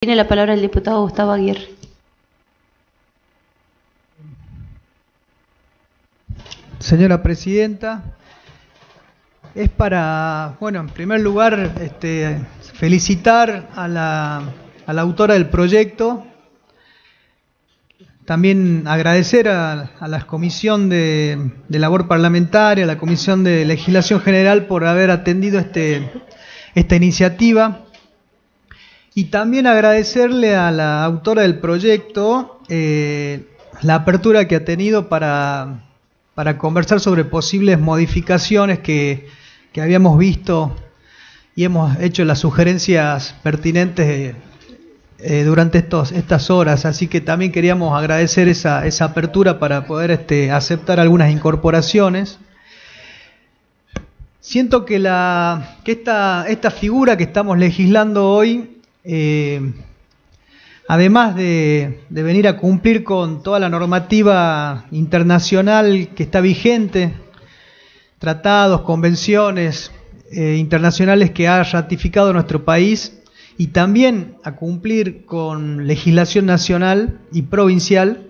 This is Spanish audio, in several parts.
Tiene la palabra el diputado Gustavo Aguirre. Señora Presidenta, es para, en primer lugar, felicitar a la autora del proyecto, también agradecer a la Comisión de Labor Parlamentaria, a la Comisión de Legislación General por haber atendido esta iniciativa. Y también agradecerle a la autora del proyecto la apertura que ha tenido para conversar sobre posibles modificaciones que habíamos visto y hemos hecho las sugerencias pertinentes durante estas horas. Así que también queríamos agradecer esa apertura para poder aceptar algunas incorporaciones. Siento que esta figura que estamos legislando hoy, además de venir a cumplir con toda la normativa internacional que está vigente, tratados, convenciones internacionales que ha ratificado nuestro país, y también a cumplir con legislación nacional y provincial,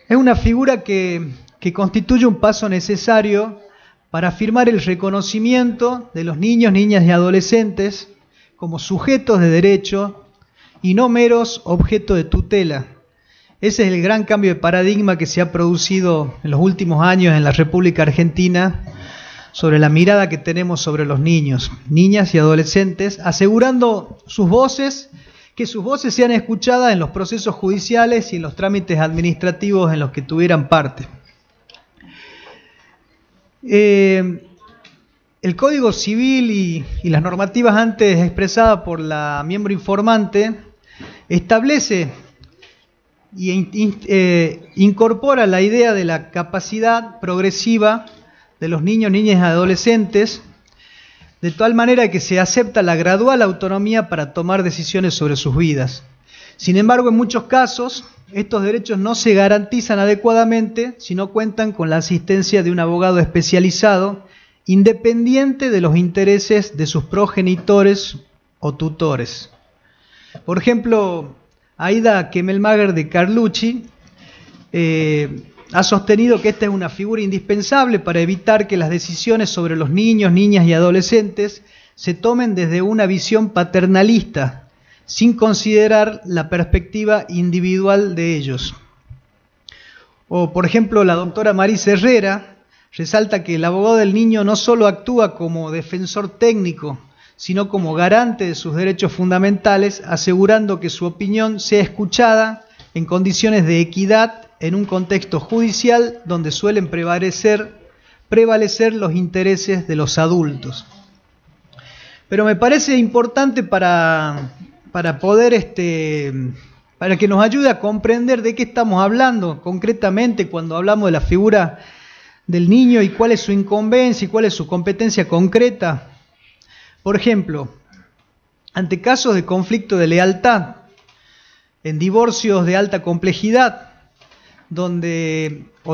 es una figura que constituye un paso necesario para afirmar el reconocimiento de los niños, niñas y adolescentes como sujetos de derecho y no meros objetos de tutela. Ese es el gran cambio de paradigma que se ha producido en los últimos años en la República Argentina sobre la mirada que tenemos sobre los niños, niñas y adolescentes, asegurando que sus voces sean escuchadas en los procesos judiciales y en los trámites administrativos en los que tuvieran parte. El Código Civil y las normativas antes expresadas por la miembro informante establece y incorpora la idea de la capacidad progresiva de los niños, niñas y adolescentes, de tal manera que se acepta la gradual autonomía para tomar decisiones sobre sus vidas. Sin embargo, en muchos casos, estos derechos no se garantizan adecuadamente si no cuentan con la asistencia de un abogado especializado, independiente de los intereses de sus progenitores o tutores. Por ejemplo, Aida Kemmelmager de Carlucci ha sostenido que esta es una figura indispensable para evitar que las decisiones sobre los niños, niñas y adolescentes se tomen desde una visión paternalista, sin considerar la perspectiva individual de ellos. O, por ejemplo, la doctora Marisa Herrera resalta que el abogado del niño no solo actúa como defensor técnico, sino como garante de sus derechos fundamentales, asegurando que su opinión sea escuchada en condiciones de equidad en un contexto judicial donde suelen prevalecer los intereses de los adultos. Pero me parece importante para poder para que nos ayude a comprender de qué estamos hablando concretamente cuando hablamos de la figura del niño y cuál es su incumbencia y cuál es su competencia concreta. Por ejemplo, ante casos de conflicto de lealtad, en divorcios de alta complejidad o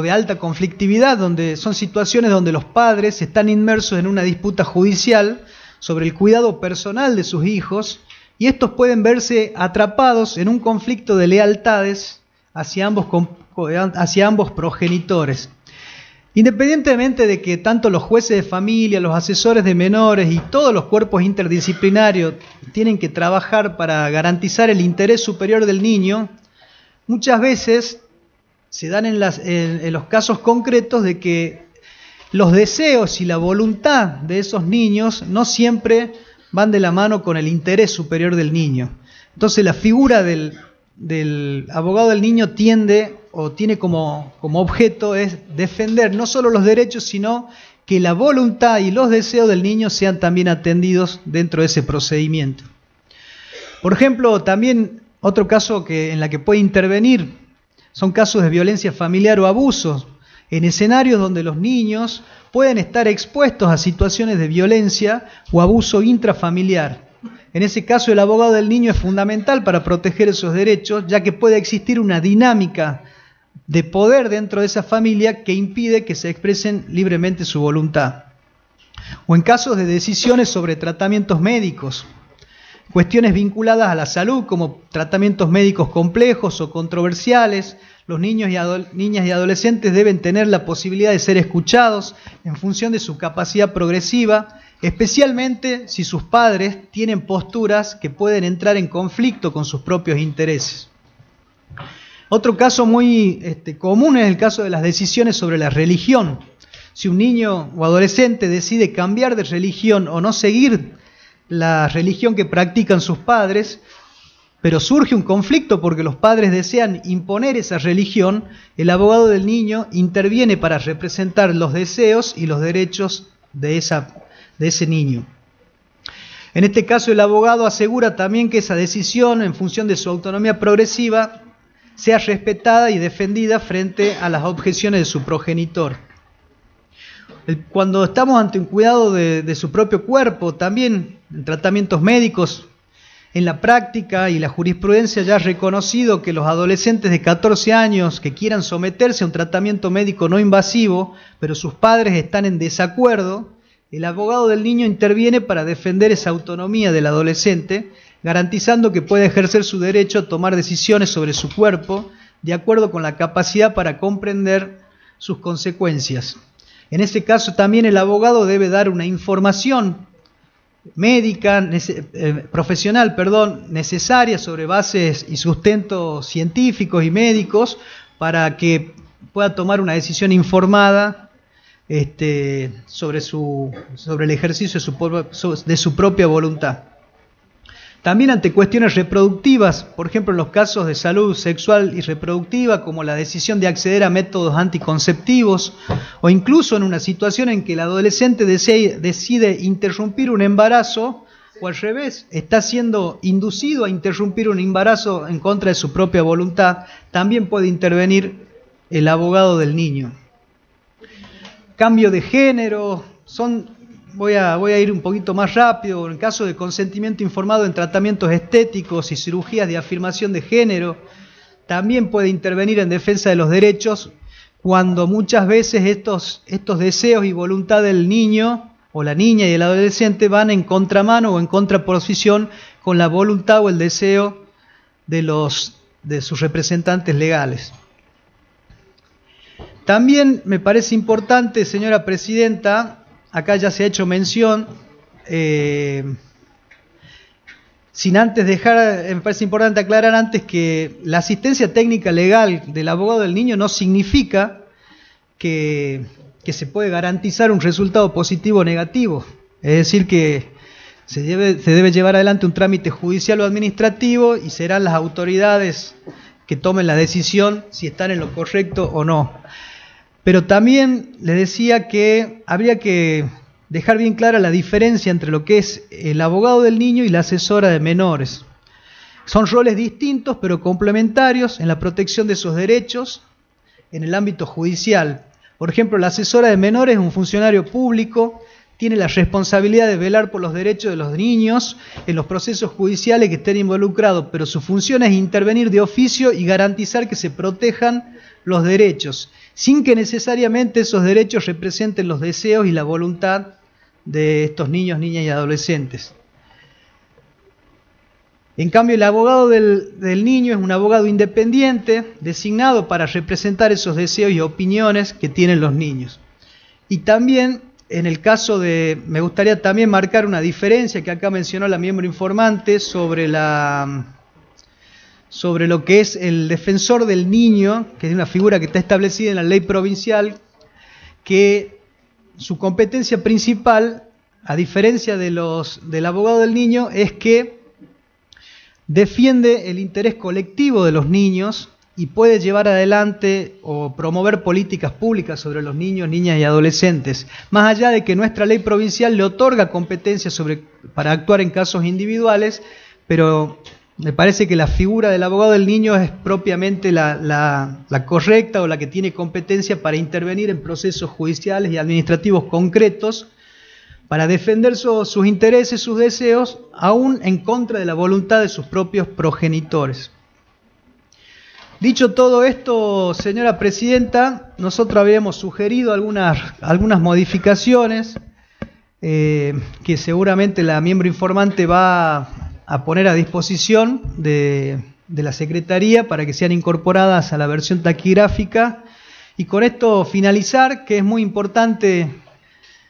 de alta conflictividad, donde son situaciones donde los padres están inmersos en una disputa judicial sobre el cuidado personal de sus hijos, y estos pueden verse atrapados en un conflicto de lealtades hacia ambos progenitores. Independientemente de que tanto los jueces de familia, los asesores de menores y todos los cuerpos interdisciplinarios tienen que trabajar para garantizar el interés superior del niño, muchas veces se dan en los casos concretos de que los deseos y la voluntad de esos niños no siempre van de la mano con el interés superior del niño. Entonces la figura del abogado del niño tiene como objeto es defender no solo los derechos, sino que la voluntad y los deseos del niño sean también atendidos dentro de ese procedimiento. Por ejemplo, también otro caso en la que puede intervenir son casos de violencia familiar o abusos, en escenarios donde los niños pueden estar expuestos a situaciones de violencia o abuso intrafamiliar. En ese caso, el abogado del niño es fundamental para proteger esos derechos, ya que puede existir una dinámica de poder dentro de esa familia que impide que se expresen libremente su voluntad. O en casos de decisiones sobre tratamientos médicos. cuestiones vinculadas a la salud, como tratamientos médicos complejos o controversiales. Los niños y niñas y adolescentes deben tener la posibilidad de ser escuchados en función de su capacidad progresiva, especialmente si sus padres tienen posturas que pueden entrar en conflicto con sus propios intereses. Otro caso muy común es el caso de las decisiones sobre la religión. Si un niño o adolescente decide cambiar de religión o no seguir la religión que practican sus padres, pero surge un conflicto porque los padres desean imponer esa religión, el abogado del niño interviene para representar los deseos y los derechos de ese niño. En este caso, el abogado asegura también que esa decisión, en función de su autonomía progresiva, sea respetada y defendida frente a las objeciones de su progenitor. Cuando estamos ante un cuidado de su propio cuerpo, también en tratamientos médicos, en la práctica y la jurisprudencia ya ha reconocido que los adolescentes de 14 años que quieran someterse a un tratamiento médico no invasivo, pero sus padres están en desacuerdo, el abogado del niño interviene para defender esa autonomía del adolescente, garantizando que puede ejercer su derecho a tomar decisiones sobre su cuerpo de acuerdo con la capacidad para comprender sus consecuencias. En ese caso también el abogado debe dar una información médica, profesional, necesaria sobre bases y sustentos científicos y médicos para que pueda tomar una decisión informada sobre el ejercicio de su propia voluntad. También ante cuestiones reproductivas, por ejemplo en los casos de salud sexual y reproductiva, como la decisión de acceder a métodos anticonceptivos, o incluso en una situación en que el adolescente decide interrumpir un embarazo, o al revés, está siendo inducido a interrumpir un embarazo en contra de su propia voluntad, también puede intervenir el abogado del niño. Cambio de género, voy a ir un poquito más rápido. En caso de consentimiento informado en tratamientos estéticos y cirugías de afirmación de género, también puede intervenir en defensa de los derechos cuando muchas veces estos deseos y voluntad del niño o la niña y el adolescente van en contramano o en contraposición con la voluntad o el deseo de sus representantes legales. También me parece importante, señora presidenta, acá ya se ha hecho mención, sin antes me parece importante aclarar antes que la asistencia técnica legal del abogado del niño no significa que se puede garantizar un resultado positivo o negativo. Es decir, que se debe llevar adelante un trámite judicial o administrativo y serán las autoridades que tomen la decisión si están en lo correcto o no. Pero también le decía que habría que dejar bien clara la diferencia entre lo que es el abogado del niño y la asesora de menores. Son roles distintos pero complementarios en la protección de sus derechos en el ámbito judicial. Por ejemplo, la asesora de menores es un funcionario público, tiene la responsabilidad de velar por los derechos de los niños en los procesos judiciales que estén involucrados, pero su función es intervenir de oficio y garantizar que se protejan los derechos, sin que necesariamente esos derechos representen los deseos y la voluntad de estos niños, niñas y adolescentes. En cambio, el abogado del niño es un abogado independiente, designado para representar esos deseos y opiniones que tienen los niños. Y también, en el caso me gustaría también marcar una diferencia que acá mencionó la miembro informante sobre lo que es el defensor del niño, que es una figura que está establecida en la ley provincial, que su competencia principal, a diferencia del abogado del niño, es que defiende el interés colectivo de los niños y puede llevar adelante o promover políticas públicas sobre los niños, niñas y adolescentes, más allá de que nuestra ley provincial le otorga competencias para actuar en casos individuales, pero me parece que la figura del abogado del niño es propiamente la correcta o la que tiene competencia para intervenir en procesos judiciales y administrativos concretos para defender sus intereses, sus deseos, aún en contra de la voluntad de sus propios progenitores. Dicho todo esto, señora presidenta, nosotros habíamos sugerido algunas modificaciones que seguramente la miembro informante va a poner a disposición de la Secretaría para que sean incorporadas a la versión taquigráfica. Y con esto finalizar, que es muy importante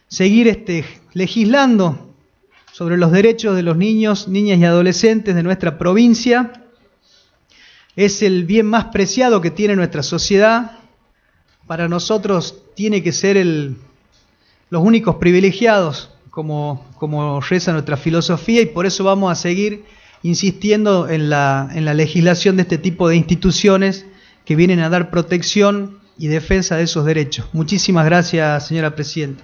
seguir legislando sobre los derechos de los niños, niñas y adolescentes de nuestra provincia. Es el bien más preciado que tiene nuestra sociedad. Para nosotros tiene que ser los únicos privilegiados, como reza nuestra filosofía, y por eso vamos a seguir insistiendo en la legislación de este tipo de instituciones que vienen a dar protección y defensa de esos derechos. Muchísimas gracias, señora presidenta.